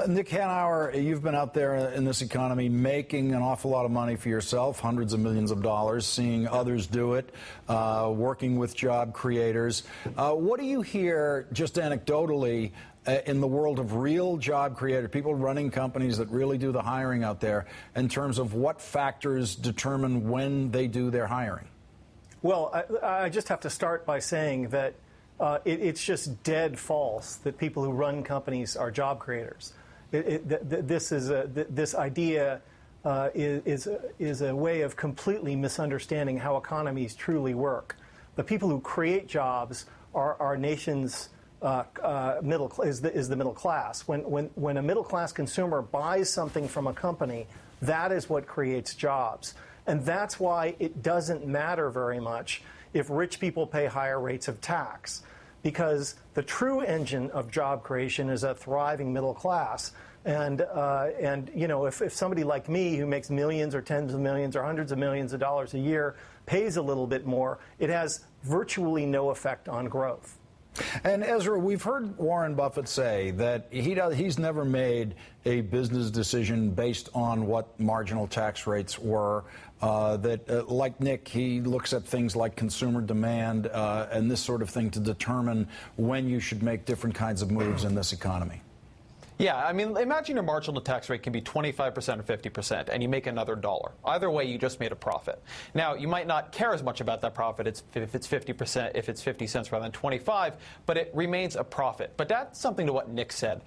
Nick Hanauer, you've been out there in this economy making an awful lot of money for yourself, hundreds of millions of dollars, seeing others do it, working with job creators. What do you hear, just anecdotally, in the world of real job creators, people running companies that really do the hiring out there, in terms of what factors determine when they do their hiring? Well, I just have to start by saying that it's just dead false that people who run companies are job creators. This idea is a way of completely misunderstanding how economies truly work. The people who create jobs are our nation's the middle class. When a middle class consumer buys something from a company, that is what creates jobs. And that's why it doesn't matter very much if rich people pay higher rates of tax, because the true engine of job creation is a thriving middle class. And you know, if somebody like me who makes millions or tens of millions or hundreds of millions of dollars a year pays a little bit more, it has virtually no effect on growth. And Ezra, we've heard Warren Buffett say that he's never made a business decision based on what marginal tax rates were. Like Nick, he looks at things like consumer demand and this sort of thing to determine when you should make different kinds of moves in this economy. Yeah, I mean, imagine your marginal tax rate can be 25% or 50%, and you make another $1. Either way, you just made a profit. Now, you might not care as much about that profit if it's 50%, if it's 50 cents rather than 25, but it remains a profit. But that's something to what Nick said.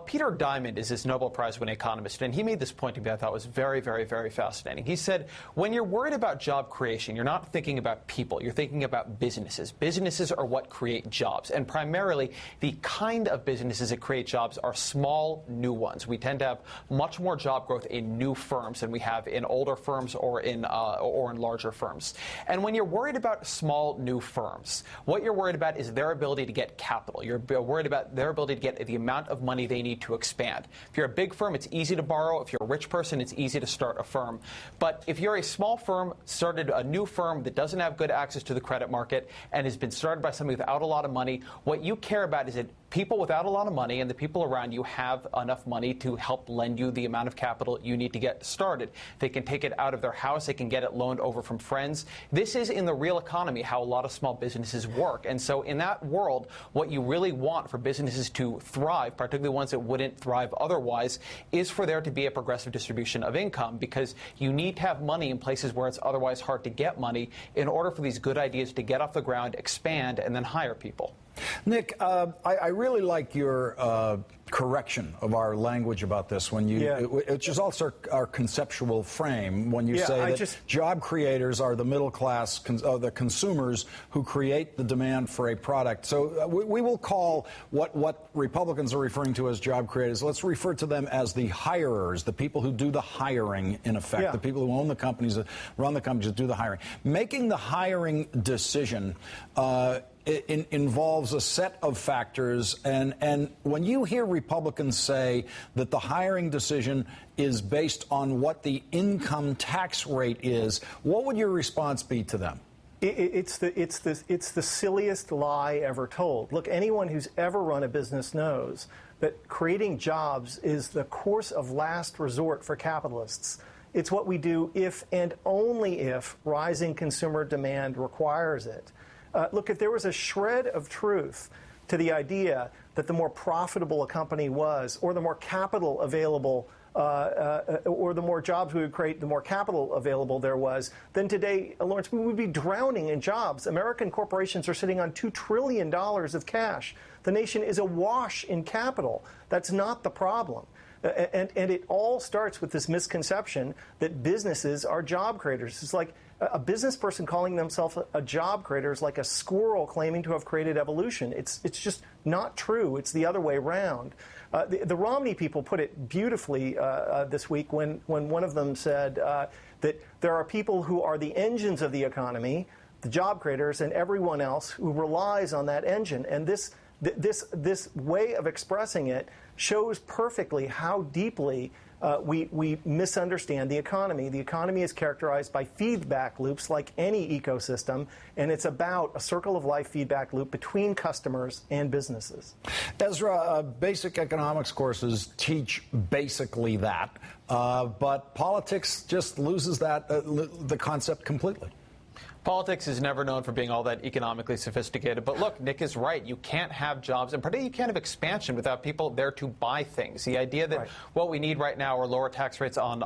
Peter Diamond is this Nobel Prize-winning economist, and he made this point to me I thought was very, very, very fascinating. He said, when you're worried about job creation, you're not thinking about people, you're thinking about businesses. Businesses are what create jobs, and primarily the kind of businesses that create jobs are small, new ones. We tend to have much more job growth in new firms than we have in older firms or in larger firms. And when you're worried about small new firms, what you're worried about is their ability to get capital. You're worried about their ability to get the amount of money they need to expand. If you're a big firm, it's easy to borrow. If you're a rich person, it's easy to start a firm. But if you're a small firm, started a new firm that doesn't have good access to the credit market and has been started by somebody without a lot of money, what you care about is that people without a lot of money and the people around you have enough money to help lend you the amount of capital you need to get started. They can take it out of their house. They can get it loaned over from friends. This is, in the real economy, how a lot of small businesses work. And so in that world, what you really want for businesses to thrive, particularly ones that wouldn't thrive otherwise, is for there to be a progressive distribution of income, because you need to have money in places where it's otherwise hard to get money in order for these good ideas to get off the ground, expand, and then hire people. Nick, I really like your correction of our language about this, when you, which is also our conceptual frame, when you say that job creators are the middle class, the consumers who create the demand for a product. So we will call what Republicans are referring to as job creators, let's refer to them as the hirers, the people who do the hiring, in effect, the people who own the companies, that run the companies, that do the hiring. Making the hiring decision involves a set of factors, and when you hear Republicans say that the hiring decision is based on what the income tax rate is, what would your response be to them? It's the silliest lie ever told. Look, anyone who's ever run a business knows that creating jobs is the course of last resort for capitalists. It's what we do if and only if rising consumer demand requires it. Look, if there was a shred of truth to the idea that the more profitable a company was, or the more capital available, or the more jobs we would create, the more capital available there was, then today, Lawrence, we would be drowning in jobs. American corporations are sitting on $2 trillion of cash. The nation is awash in capital. That's not the problem. And it all starts with this misconception that businesses are job creators. It's like a business person calling themselves a job creator is like a squirrel claiming to have created evolution. It's just not true. It's the other way around. The Romney people put it beautifully this week when one of them said that there are people who are the engines of the economy, the job creators, and everyone else who relies on that engine. And this This way of expressing it shows perfectly how deeply we misunderstand the economy. The economy is characterized by feedback loops like any ecosystem, and it's about a circle of life feedback loop between customers and businesses. Ezra, basic economics courses teach basically that, but politics just loses that the concept completely. Politics is never known for being all that economically sophisticated. But look, Nick is right. You can't have jobs, and particularly you can't have expansion without people there to buy things. The idea that what we need right now are lower tax rates on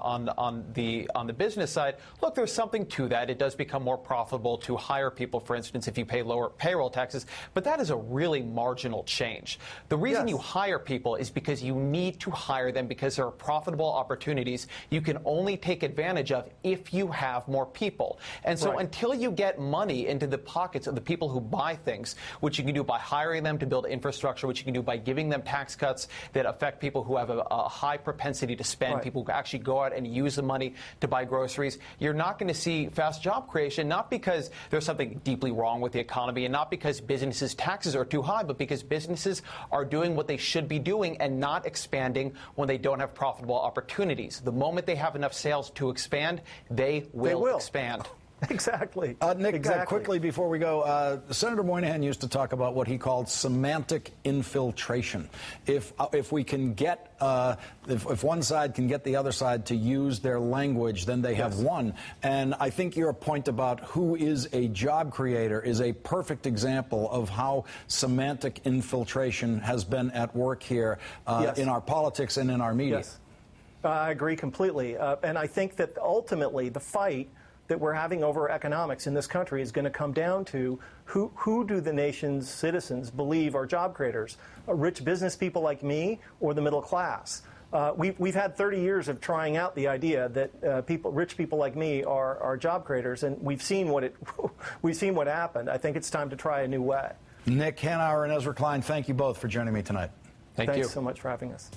the business side, look, there's something to that. It does become more profitable to hire people, for instance, if you pay lower payroll taxes. But that is a really marginal change. The reason you hire people is because you need to hire them because there are profitable opportunities you can only take advantage of if you have more people. And so until you get money into the pockets of the people who buy things, which you can do by hiring them to build infrastructure, which you can do by giving them tax cuts that affect people who have a high propensity to spend, people who actually go out and use the money to buy groceries, you're not going to see fast job creation, not because there's something deeply wrong with the economy and not because businesses' taxes are too high, but because businesses are doing what they should be doing and not expanding when they don't have profitable opportunities. The moment they have enough sales to expand, they will expand. Exactly. Nick, quickly before we go, Senator Moynihan used to talk about what he called semantic infiltration. If we can get, if one side can get the other side to use their language, then they have won. And I think your point about who is a job creator is a perfect example of how semantic infiltration has been at work here in our politics and in our media. Yes. I agree completely. And I think that ultimately the fight that we're having over economics in this country is going to come down to who do the nation's citizens believe are job creators? Rich business people like me or the middle class? We've had 30 years of trying out the idea that rich people like me are job creators, and we've seen what happened. I think it's time to try a new way. Nick Hanauer and Ezra Klein, thank you both for joining me tonight. Thanks so much for having us.